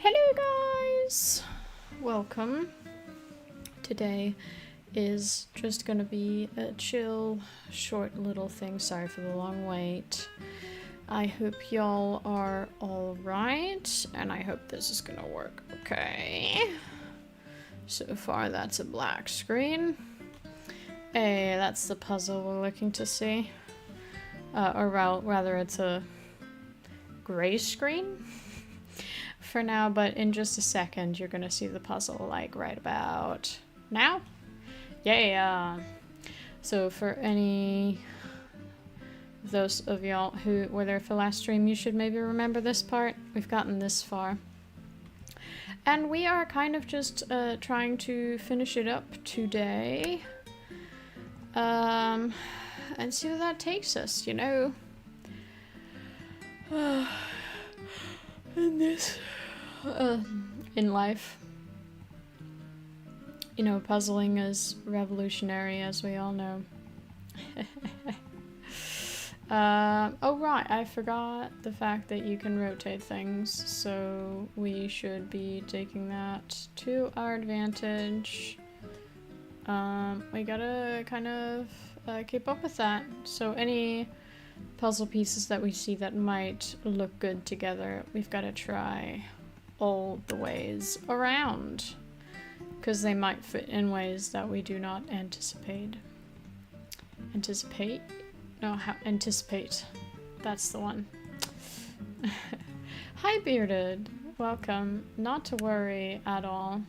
Hello guys! Welcome. Today is just gonna be a chill, short little thing. Sorry for the long wait. I hope y'all are alright, and I hope this is gonna work okay. So far that's a black screen. Hey, that's the puzzle we're looking to see. Or rather it's a gray screen for now, but in just a second you're gonna see the puzzle, like right about now. Yeah. So for any of those of y'all who were there for last stream, you should maybe remember this part. We've gotten this far, and we are kind of just trying to finish it up today, and see where that takes us, you know. In this in life, you know, puzzling is revolutionary, as we all know. Oh right, I forgot the fact that you can rotate things, so we should be taking that to our advantage. We gotta kind of keep up with that. So any puzzle pieces that we see that might look good together, we've got to try all the ways around, because they might fit in ways that we do not anticipate. Anticipate. That's the one. Hi Bearded, welcome. Not to worry at all.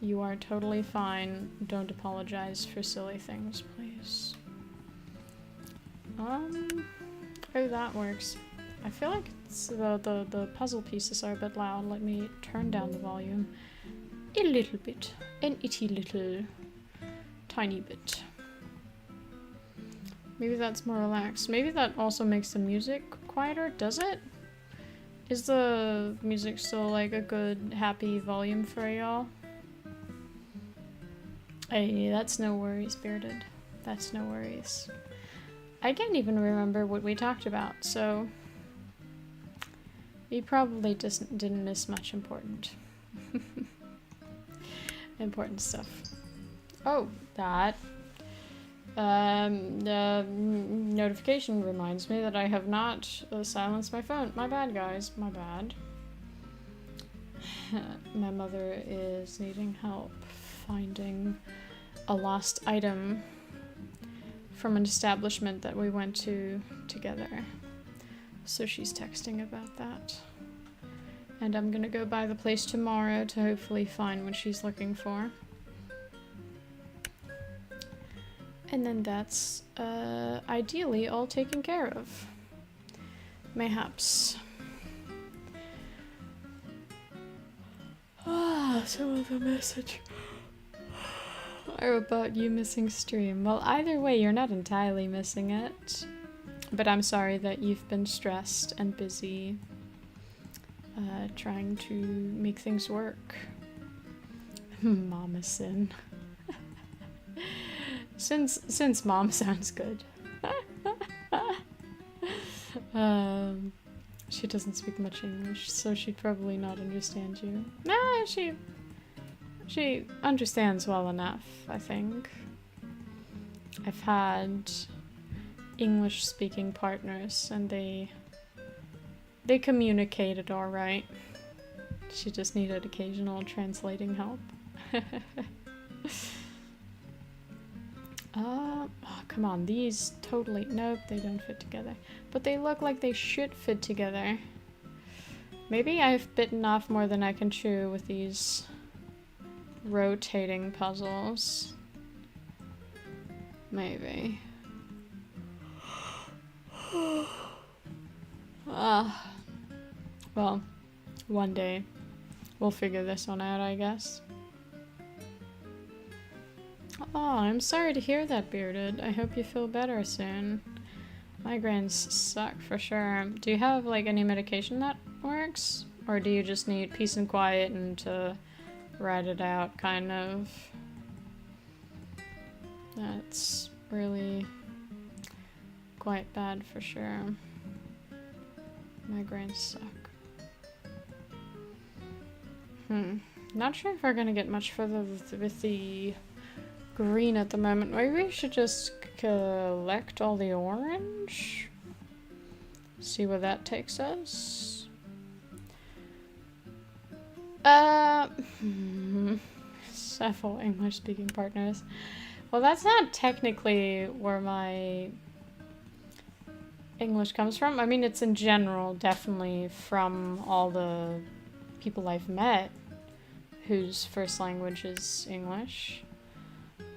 You are totally fine. Don't apologize for silly things, please. Oh, that works. I feel like it's the puzzle pieces are a bit loud. Let me turn down the volume a little bit. An itty little tiny bit. Maybe that's more relaxed. Maybe that also makes the music quieter, does it? Is the music still like a good, happy volume for y'all? Hey, that's no worries, Bearded. That's no worries. I can't even remember what we talked about, so you probably just didn't miss much important stuff. Oh, that notification reminds me that I have not silenced my phone. My bad, guys. My bad. My mother is needing help finding a lost item from an establishment that we went to together. So she's texting about that. And I'm gonna go by the place tomorrow to hopefully find what she's looking for. And then that's ideally all taken care of. Mayhaps. Some of the message about you missing stream. Well, either way, you're not entirely missing it. But I'm sorry that you've been stressed and busy trying to make things work. Mama Sin. Since mom sounds good. She doesn't speak much English, so she'd probably not understand you. Nah, she understands well enough, I think. I've had English-speaking partners, and they communicated all right. She just needed occasional translating help. Oh, come on, these totally... Nope, they don't fit together. But they look like they should fit together. Maybe I've bitten off more than I can chew with these rotating puzzles. Maybe. Well, one day we'll figure this one out, I guess. Oh, I'm sorry to hear that, Bearded. I hope you feel better soon. Migraines suck for sure. Do you have like any medication that works? Or do you just need peace and quiet and to ride it out, kind of? That's really quite bad for sure. Migraines suck. Not sure if we're gonna get much further with the green at the moment. Maybe we should just collect all the orange. See where that takes us. Several English-speaking partners. Well, that's not technically where my English comes from. I mean, it's in general definitely from all the people I've met whose first language is English.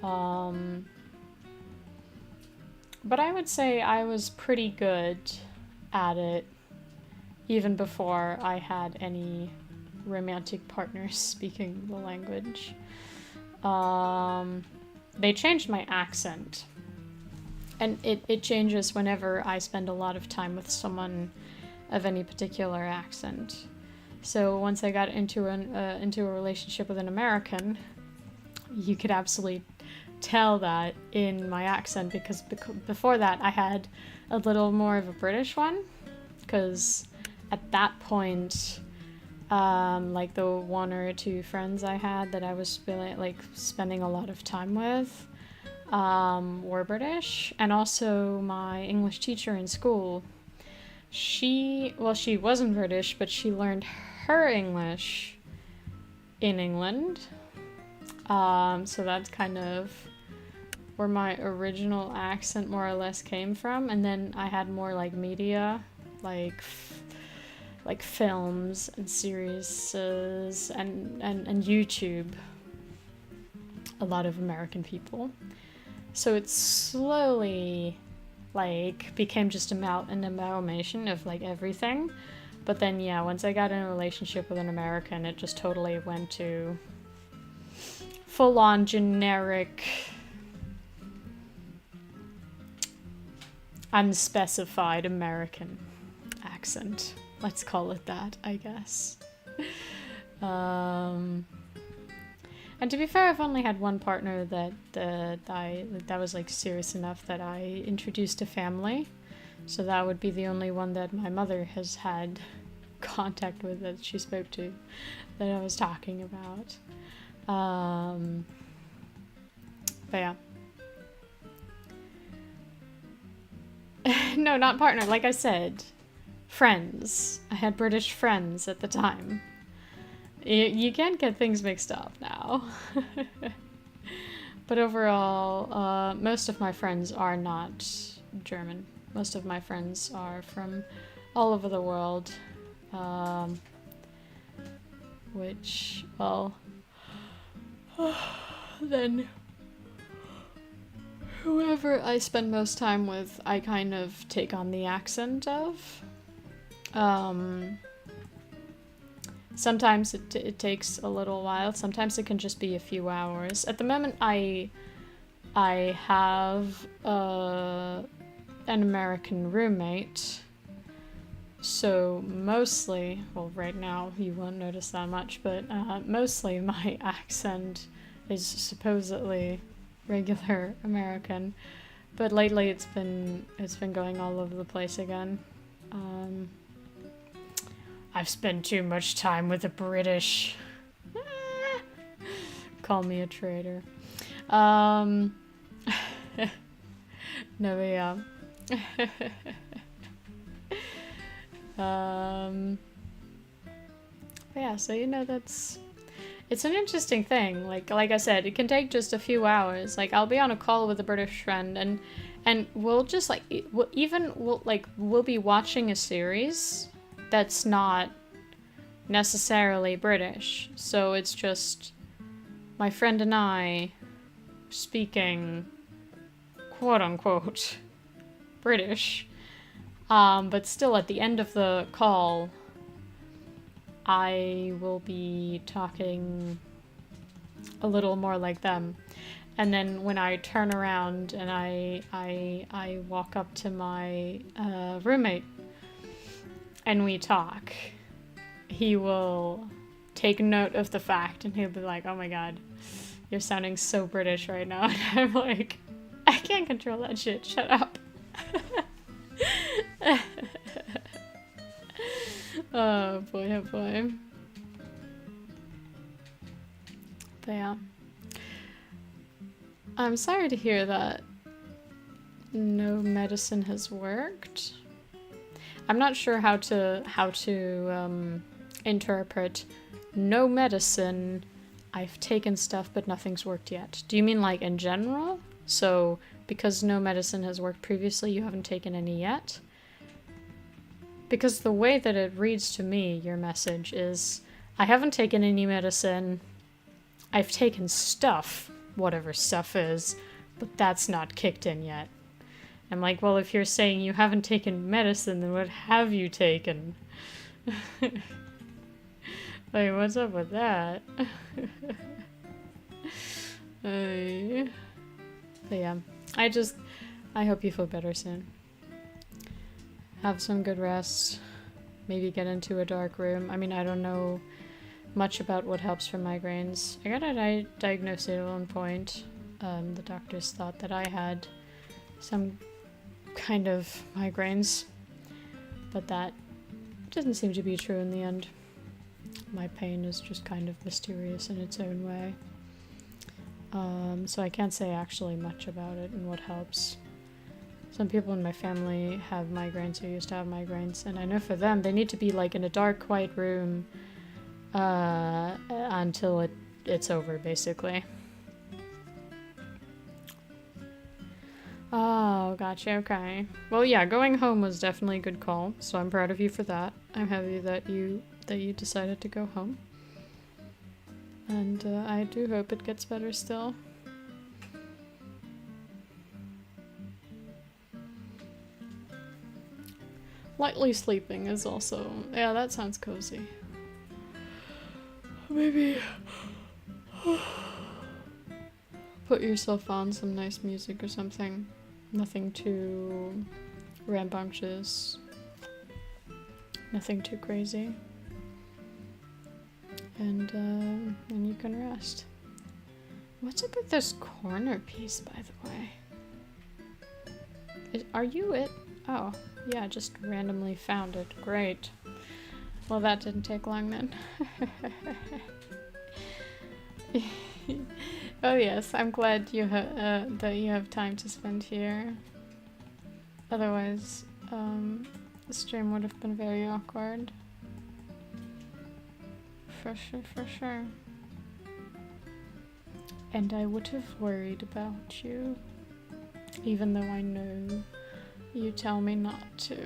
But I would say I was pretty good at it even before I had any romantic partners speaking the language. They changed my accent. And it changes whenever I spend a lot of time with someone of any particular accent. So once I got into a relationship with an American, you could absolutely tell that in my accent, because before that I had a little more of a British one, because at that point, like the one or two friends I had that I was really like spending a lot of time with were British, and also my English teacher in school. She wasn't British, but she learned her English in England. So that's kind of where my original accent more or less came from. And then I had more like media, like films and series and YouTube. A lot of American people. So it slowly like became just an amalgamation of like everything. But then yeah, once I got in a relationship with an American, it just totally went to full-on generic, unspecified American accent. Let's call it that, I guess. And to be fair, I've only had one partner that was like serious enough that I introduced to family. So that would be the only one that my mother has had contact with, that she spoke to, that I was talking about. But yeah. No, not partner. Like I said, friends. I had British friends at the time. You can't get things mixed up now. But overall, most of my friends are not German. Most of my friends are from all over the world. Which, well, then whoever I spend most time with, I kind of take on the accent of. Sometimes it takes a little while. Sometimes it can just be a few hours. At the moment, I have an American roommate. So mostly, well, right now you won't notice that much, but mostly my accent is supposedly regular American. But lately it's been going all over the place again. I've spent too much time with the British. Call me a traitor. No, but yeah. Yeah, so it's an interesting thing. Like I said, it can take just a few hours. Like I'll be on a call with a British friend, and we'll just like we'll be watching a series that's not necessarily British. So it's just my friend and I speaking quote unquote British. But still at the end of the call, I will be talking a little more like them. And then when I turn around and I walk up to my roommate and we talk, he will take note of the fact and he'll be like, "Oh my god, you're sounding so British right now." And I'm like, "I can't control that shit, shut up." Oh boy, oh boy. But yeah. I'm sorry to hear that no medicine has worked. I'm not sure how to interpret no medicine. I've taken stuff, but nothing's worked yet. Do you mean like in general? So because no medicine has worked previously, you haven't taken any yet? Because the way that it reads to me, your message is, I haven't taken any medicine. I've taken stuff, whatever stuff is, but that's not kicked in yet. I'm like, well, if you're saying you haven't taken medicine, then what have you taken? Like, what's up with that? But yeah, I hope you feel better soon. Have some good rest. Maybe get into a dark room. I mean, I don't know much about what helps for migraines. I got a diagnosis at one point. The doctors thought that I had some kind of migraines, but that doesn't seem to be true in the end. My pain is just kind of mysterious in its own way. So I can't say actually much about it and what helps. Some people in my family have migraines or used to have migraines, and I know for them, they need to be like in a dark, quiet room until it's over, basically. Oh, gotcha, okay. Well, yeah, going home was definitely a good call, so I'm proud of you for that. I'm happy that you decided to go home. And I do hope it gets better still. Lightly sleeping is also... Yeah, that sounds cozy. Maybe... put yourself on some nice music or something. Nothing too rambunctious. Nothing too crazy. And then you can rest. What's up with this corner piece, by the way? Are you it? Oh, yeah, just randomly found it. Great. Well, that didn't take long then. Oh yes, I'm glad you that you have time to spend here. Otherwise, the stream would have been very awkward. For sure. And I would have worried about you, even though I know you tell me not to.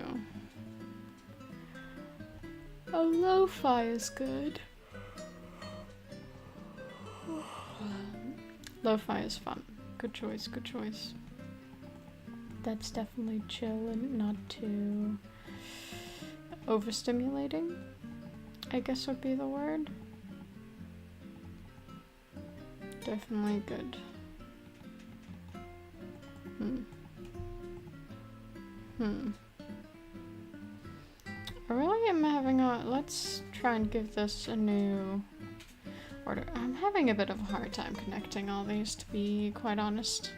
Oh, lo-fi is good. Lo-fi is fun. Good choice, good choice. That's definitely chill and not too overstimulating, I guess would be the word. Definitely good. I really am having a... Let's try and give this a new order. I'm having a bit of a hard time connecting all these, to be quite honest.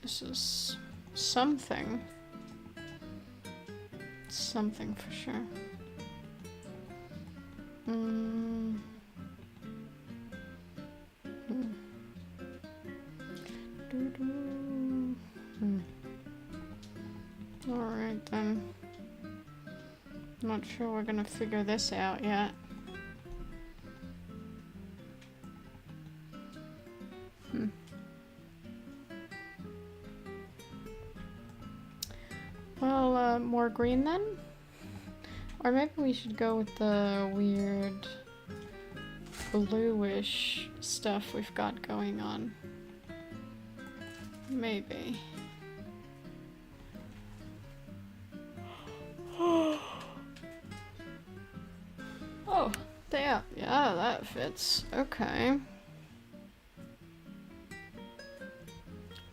This is something. Something for sure. Alright then. Not sure we're gonna figure this out yet. Well, more green then? Or maybe we should go with the weird bluish stuff we've got going on. Maybe. Oh, yeah, that fits. Okay.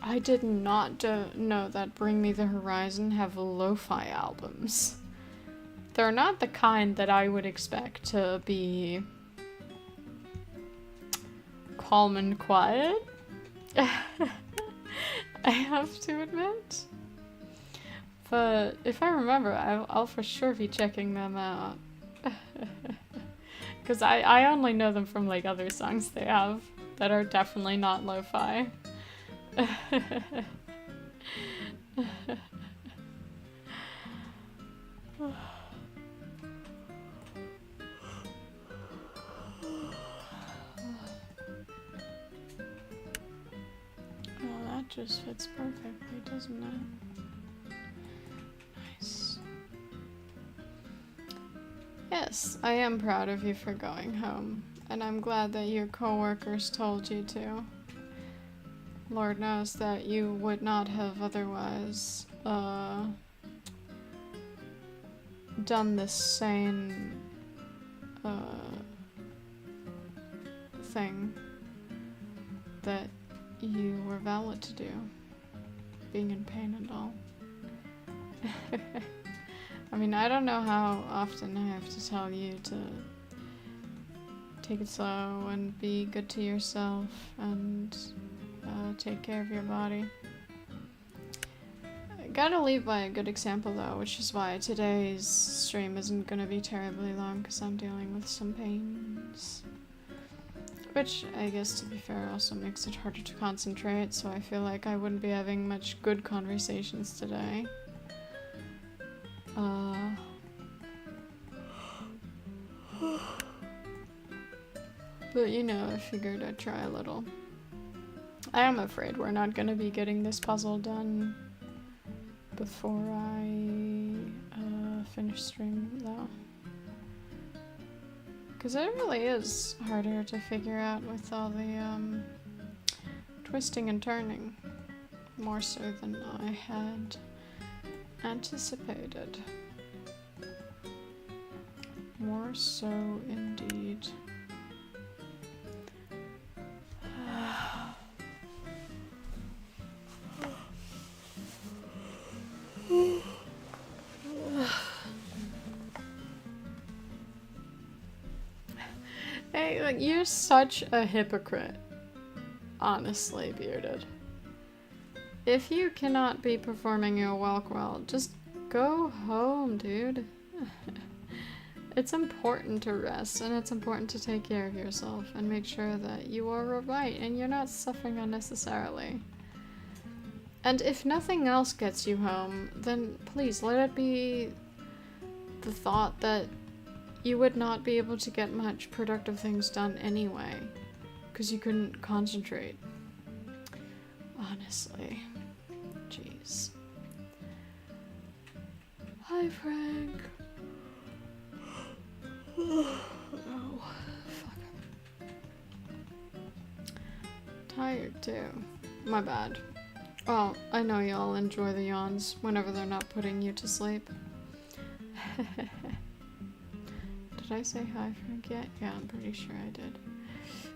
I did not know that Bring Me the Horizon have lo-fi albums. They're not the kind that I would expect to be calm and quiet. I have to admit. But if I remember, I'll for sure be checking them out. Because I only know them from like other songs they have that are definitely not lo-fi. Oh, that just fits perfectly, doesn't it? Nice. Yes, I am proud of you for going home, and I'm glad that your coworkers told you to. Lord knows that you would not have otherwise, done this same, thing that you were valid to do, being in pain and all. I mean, I don't know how often I have to tell you to take it slow and be good to yourself and take care of your body. I gotta lead by a good example though, which is why today's stream isn't gonna be terribly long because I'm dealing with some pains. Which, I guess to be fair, also makes it harder to concentrate, so I feel like I wouldn't be having much good conversations today. But you know, I figured I'd try a little. I am afraid we're not gonna be getting this puzzle done before I finish stream though. Because it really is harder to figure out with all the twisting and turning. More so than I had anticipated. More so indeed. Hey, like, you're such a hypocrite. Honestly, Bearded. If you cannot be performing your walk well, just go home, dude. It's important to rest, and it's important to take care of yourself and make sure that you are alright and you're not suffering unnecessarily. And if nothing else gets you home, then please let it be the thought that you would not be able to get much productive things done anyway, because you couldn't concentrate. Honestly. Jeez. Hi, Frank. Oh, fuck. Tired too. My bad. Well, I know y'all enjoy the yawns whenever they're not putting you to sleep. Did I say hi, Frank, yet? Yeah, I'm pretty sure I did.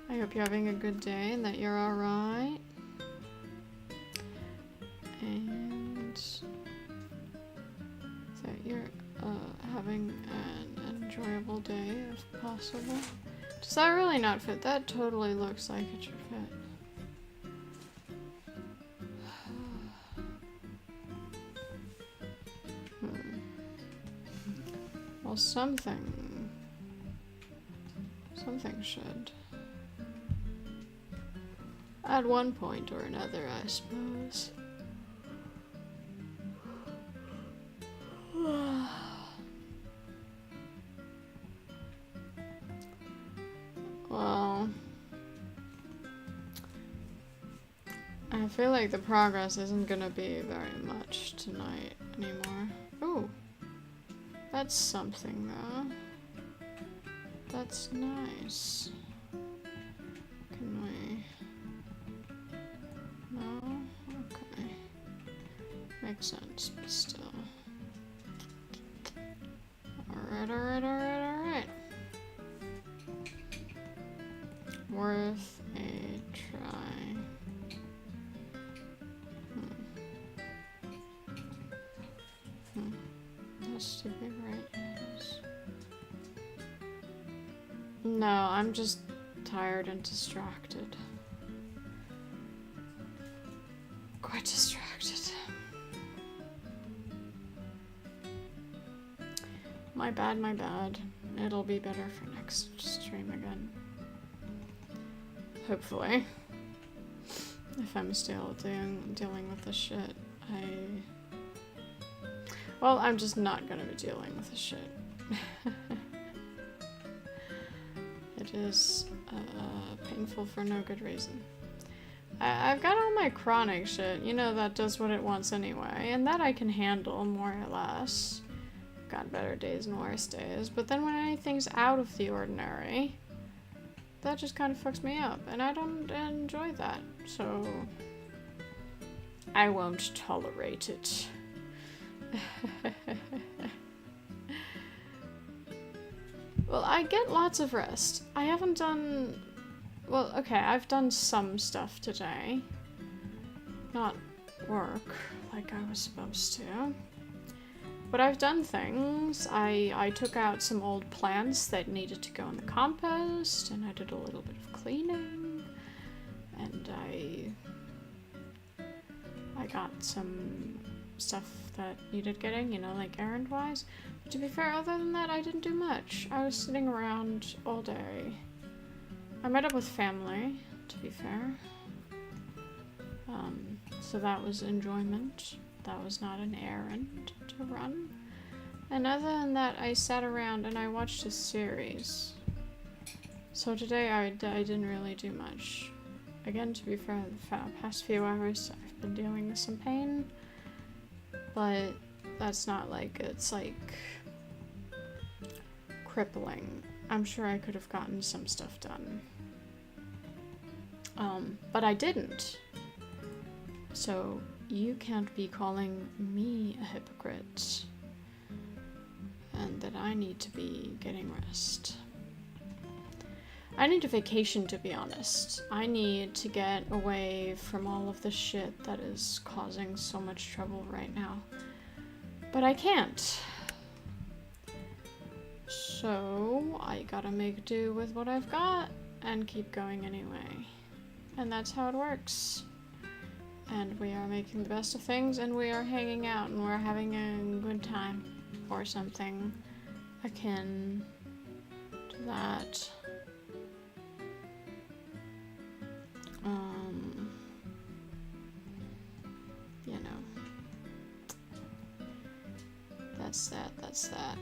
I hope you're having a good day and that you're alright. And that you're having an enjoyable day if possible. Does that really not fit? That totally looks like it should fit. Well, something should. At one point or another, I suppose. Well, I feel like the progress isn't gonna be very much tonight anymore. Ooh, that's something though. That's nice. Can we? No? Okay. Makes sense, but still. Alright. Worth a try. That's too big, right? Yes. No, I'm just tired and distracted. Quite distracted. My bad. It'll be better for next stream. stream again. Hopefully. If I'm still dealing with this shit, well, I'm just not gonna be dealing with this shit. It is painful for no good reason. I've got all my chronic shit, you know, that does what it wants anyway, and that I can handle more or less. Got better days and worse days, but then when anything's out of the ordinary, that just kind of fucks me up, and I don't enjoy that, so I won't tolerate it. Well, I get lots of rest. I haven't done... Well, okay, I've done some stuff today. Not work, like I was supposed to. But I've done things. I took out some old plants that needed to go in the compost, and I did a little bit of cleaning. And I got some stuff that needed getting, you know, like errand-wise. But to be fair, other than that, I didn't do much. I was sitting around all day. I met up with family, to be fair. So that was enjoyment. That was not an errand to run. And other than that, I sat around and I watched a series. So today I didn't really do much. Again, to be fair, the past few hours I've been dealing with some pain. But that's not like, it's like crippling. I'm sure I could have gotten some stuff done. But I didn't. So you can't be calling me a hypocrite. And that I need to be getting rest. I need a vacation, to be honest. I need to get away from all of the shit that is causing so much trouble right now. But I can't. So I gotta make do with what I've got and keep going anyway. And that's how it works. And we are making the best of things, and we are hanging out, and we're having a good time. Or something akin to that. You know. That's that.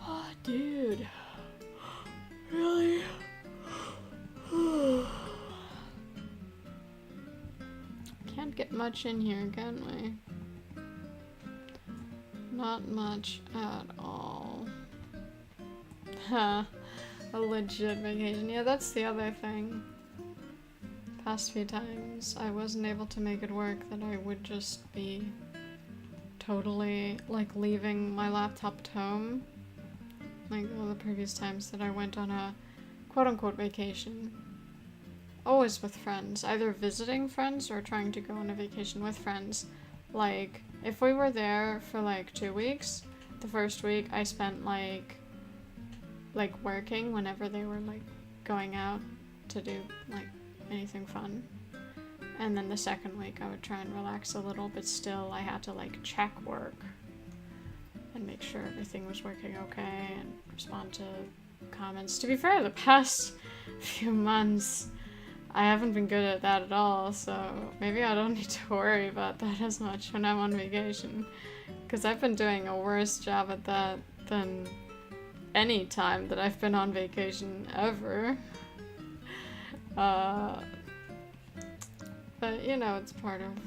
Oh, dude. Really? Can't get much in here, can we? Not much at all. Ha. A legit vacation. Yeah, that's the other thing. Past few times I wasn't able to make it work, that I would just be totally, like, leaving my laptop at home. Like all the previous times that I went on a quote-unquote vacation. Always with friends. Either visiting friends or trying to go on a vacation with friends. Like, if we were there for like 2 weeks, the first week I spent like working whenever they were like going out to do like anything fun. And then the second week I would try and relax a little, but still I had to like check work and make sure everything was working okay and respond to comments. To be fair, the past few months I haven't been good at that at all, so maybe I don't need to worry about that as much when I'm on vacation, because I've been doing a worse job at that than any time that I've been on vacation ever. But you know, it's part of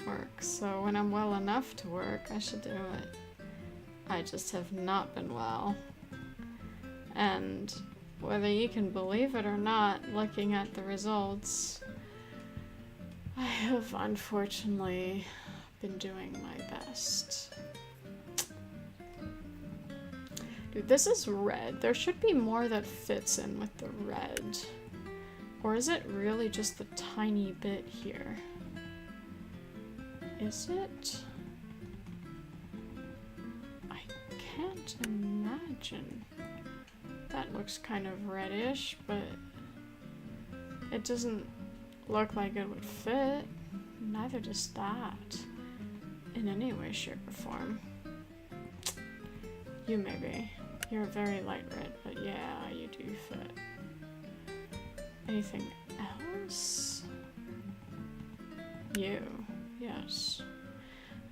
work, so when I'm well enough to work, I should do it. I just have not been well. And whether you can believe it or not, looking at the results, I have unfortunately been doing my best. Dude, this is red. There should be more that fits in with the red. Or is it really just the tiny bit here? Is it? I can't imagine. That looks kind of reddish, but it doesn't look like it would fit. Neither does that. In any way, shape, or form. You maybe. You're very light red, but yeah, you do fit. Anything else? You. Yes.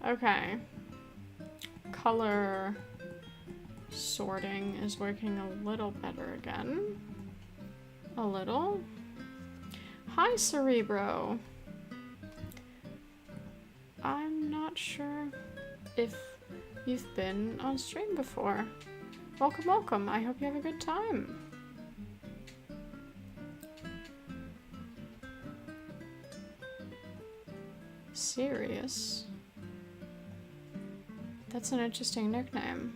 Okay. Color sorting is working a little better again. A little. Hi, Cerebro. I'm not sure if you've been on stream before. Welcome, welcome. I hope you have a good time. Serious? That's an interesting nickname.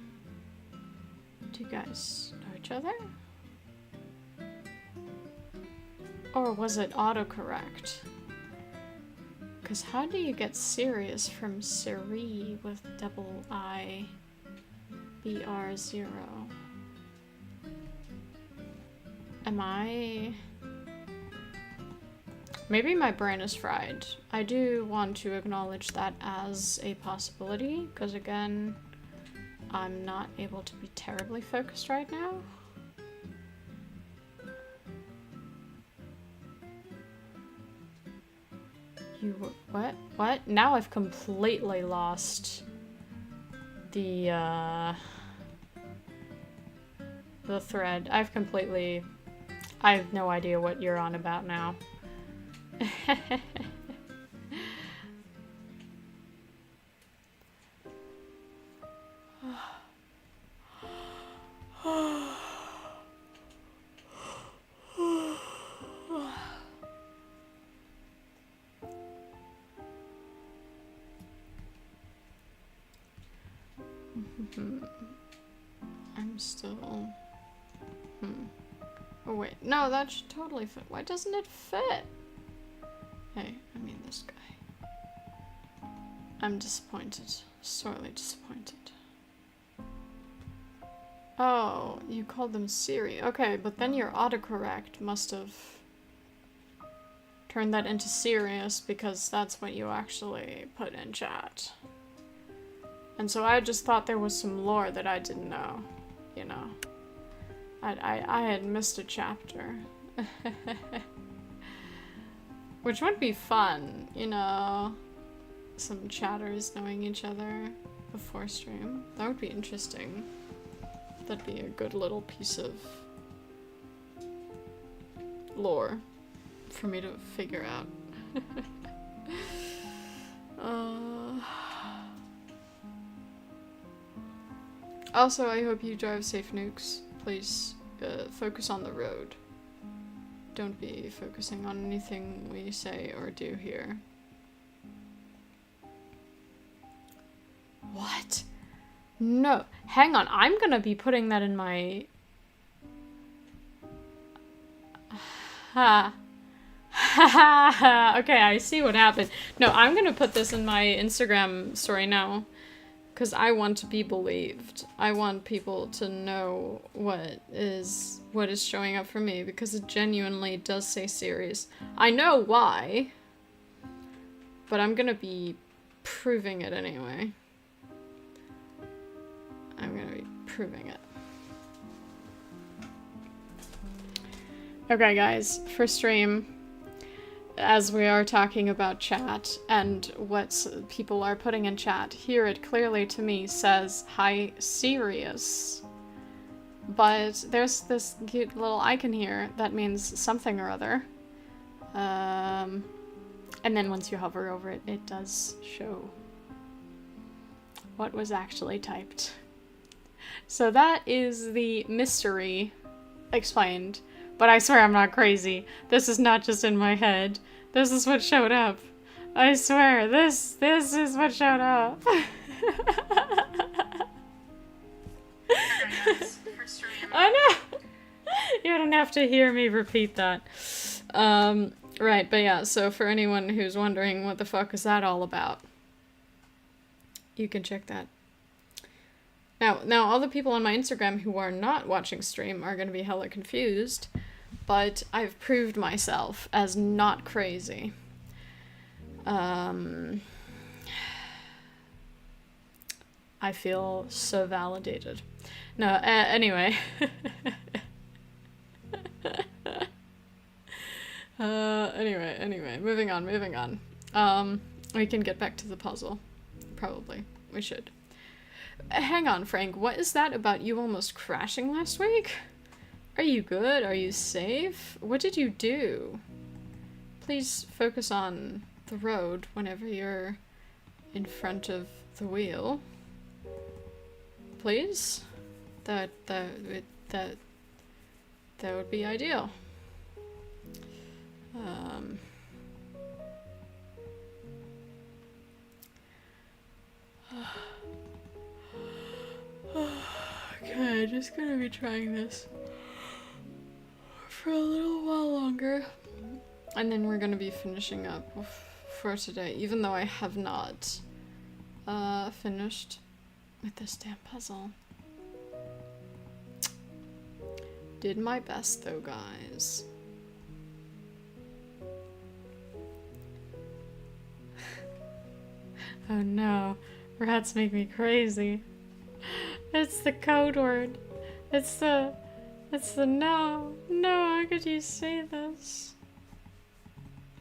Do you guys know each other? Or was it autocorrect? Because how do you get serious from Siri with double I BR0? Am I... Maybe my brain is fried. I do want to acknowledge that as a possibility, because again, I'm not able to be terribly focused right now. You what? What? Now I've completely lost the thread. I have no idea what you're on about now. I'm still... Oh wait, no, that should totally fit. Why doesn't it fit? Hey, I mean this guy. I'm disappointed. Sorely disappointed. Oh, you called them Siri. Okay, but then your autocorrect must have turned that into serious because that's what you actually put in chat. And so I just thought there was some lore that I didn't know, you know. I had missed a chapter. Which would be fun, you know. Some chatters knowing each other before stream. That would be interesting. That'd be a good little piece of lore for me to figure out. Also, I hope you drive safe, Nukes. Please focus on the road. Don't be focusing on anything we say or do here. What? No. Hang on. I'm gonna be putting that in my... Ha. Okay, I see what happened. No, I'm gonna put this in my Instagram story now. Because I want to be believed. I want people to know what is showing up for me. Because it genuinely does say series. I know why. But I'm gonna be proving it anyway. I'm gonna be proving it. Okay guys, for stream, as we are talking about chat and what people are putting in chat, here it clearly to me says, hi, serious. But there's this cute little icon here that means something or other. And then once you hover over it, it does show what was actually typed. So that is the mystery explained. But I swear I'm not crazy. This is not just in my head. This is what showed up. I swear, this is what showed up. I know! You don't have to hear me repeat that. Right, but yeah, so for anyone who's wondering what the fuck is that all about, you can check that. Now all the people on my Instagram who are not watching stream are gonna be hella confused, but I've proved myself as not crazy. I feel so validated. No, anyway. Anyway, moving on. We can get back to the puzzle. Probably. We should. Hang on, Frank. What is that about you almost crashing last week? Are you good? Are you safe? What did you do? Please focus on the road whenever you're in front of the wheel. Please? That would be ideal. Okay, just gonna be trying this for a little while longer. And then we're gonna be finishing up for today, even though I have not finished with this damn puzzle. Did my best though, guys. Oh no, rats make me crazy. It's the code word. It's the no, how could you say this?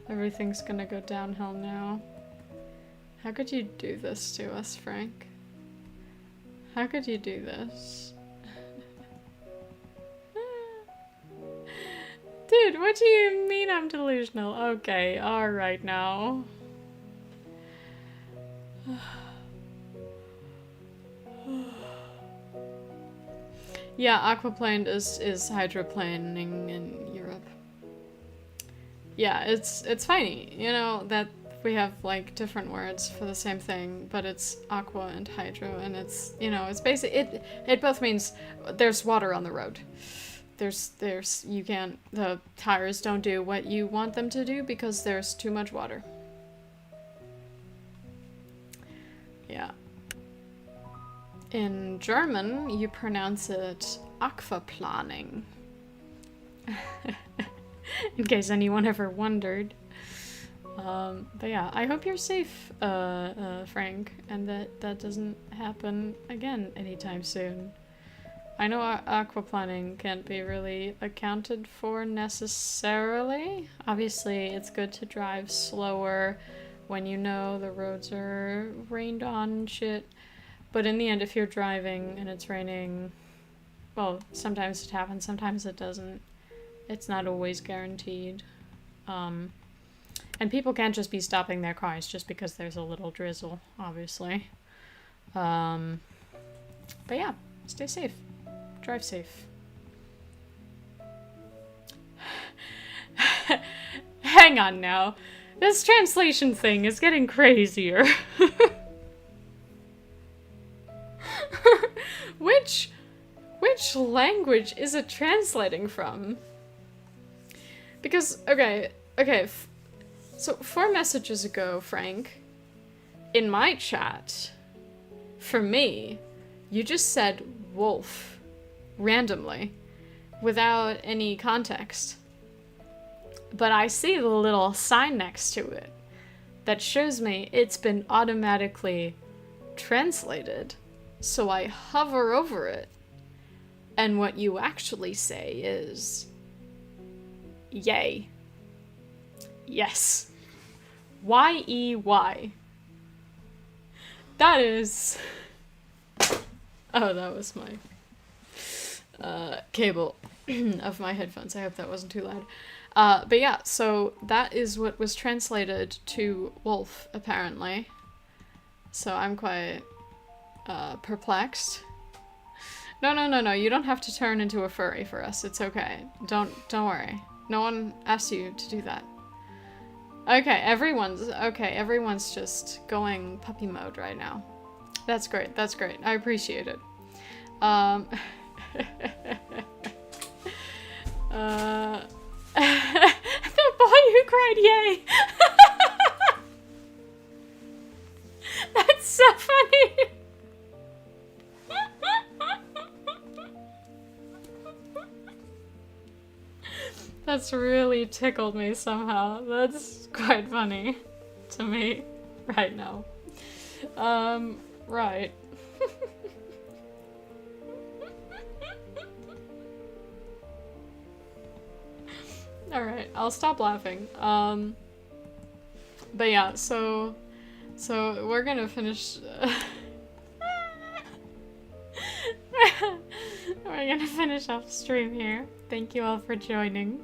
Everything's gonna go downhill now. How could you do this to us, Frank? How could you do this? Dude, what do you mean I'm delusional? Okay, alright now. Yeah, aquaplane is hydroplaning in Europe. Yeah, it's funny, you know, that we have like different words for the same thing, but it's aqua and hydro, and it's, you know, it's basically, it both means there's water on the road. You can't, the tires don't do what you want them to do because there's too much water. Yeah. In German, you pronounce it aquaplaning. In case anyone ever wondered. But yeah, I hope you're safe, Frank, and that doesn't happen again anytime soon. I know aquaplaning can't be really accounted for necessarily. Obviously, it's good to drive slower when you know the roads are rained on and shit. But in the end, if you're driving and it's raining, well, sometimes it happens, sometimes it doesn't. It's not always guaranteed. And people can't just be stopping their cars just because there's a little drizzle, obviously. But yeah, stay safe. Drive safe. Hang on now. This translation thing is getting crazier. Which language is it translating from? Because, okay, so 4 messages ago, Frank, in my chat, for me, you just said wolf, randomly, without any context. But I see the little sign next to it that shows me it's been automatically translated. So I hover over it, and what you actually say is, yay. Yes. Y-E-Y. That is... Oh, that was my cable of my headphones. I hope that wasn't too loud. But yeah, so that is what was translated to wolf, apparently. So I'm quite perplexed. No, you don't have to turn into a furry for us. It's okay. Don't worry. No one asked you to do that. Okay, everyone's just going puppy mode right now. That's great. I appreciate it. The boy who cried yay. That's so funny. That's really tickled me somehow. That's quite funny to me right now. Right. Alright, I'll stop laughing. But yeah, so we're gonna finish... we're gonna finish off stream here. Thank you all for joining.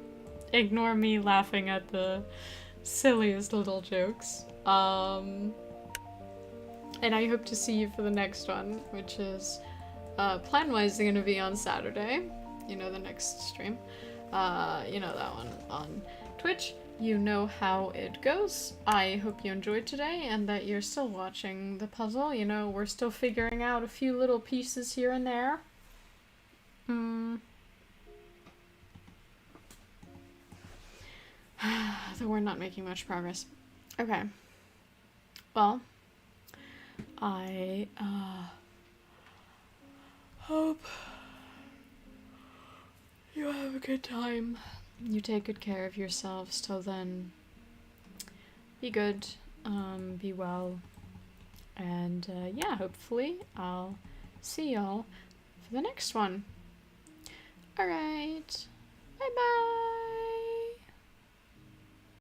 Ignore me laughing at the silliest little jokes. And I hope to see you for the next one, which is plan-wise gonna be on Saturday. You know, the next stream. You know that one on Twitch. You know how it goes. I hope you enjoyed today and that you're still watching the puzzle. You know, we're still figuring out a few little pieces here and there. Though we're not making much progress. Okay. Well, I hope you have a good time. You take good care of yourselves till then. Be good, be well, and yeah, hopefully I'll see y'all for the next one. Alright, bye bye!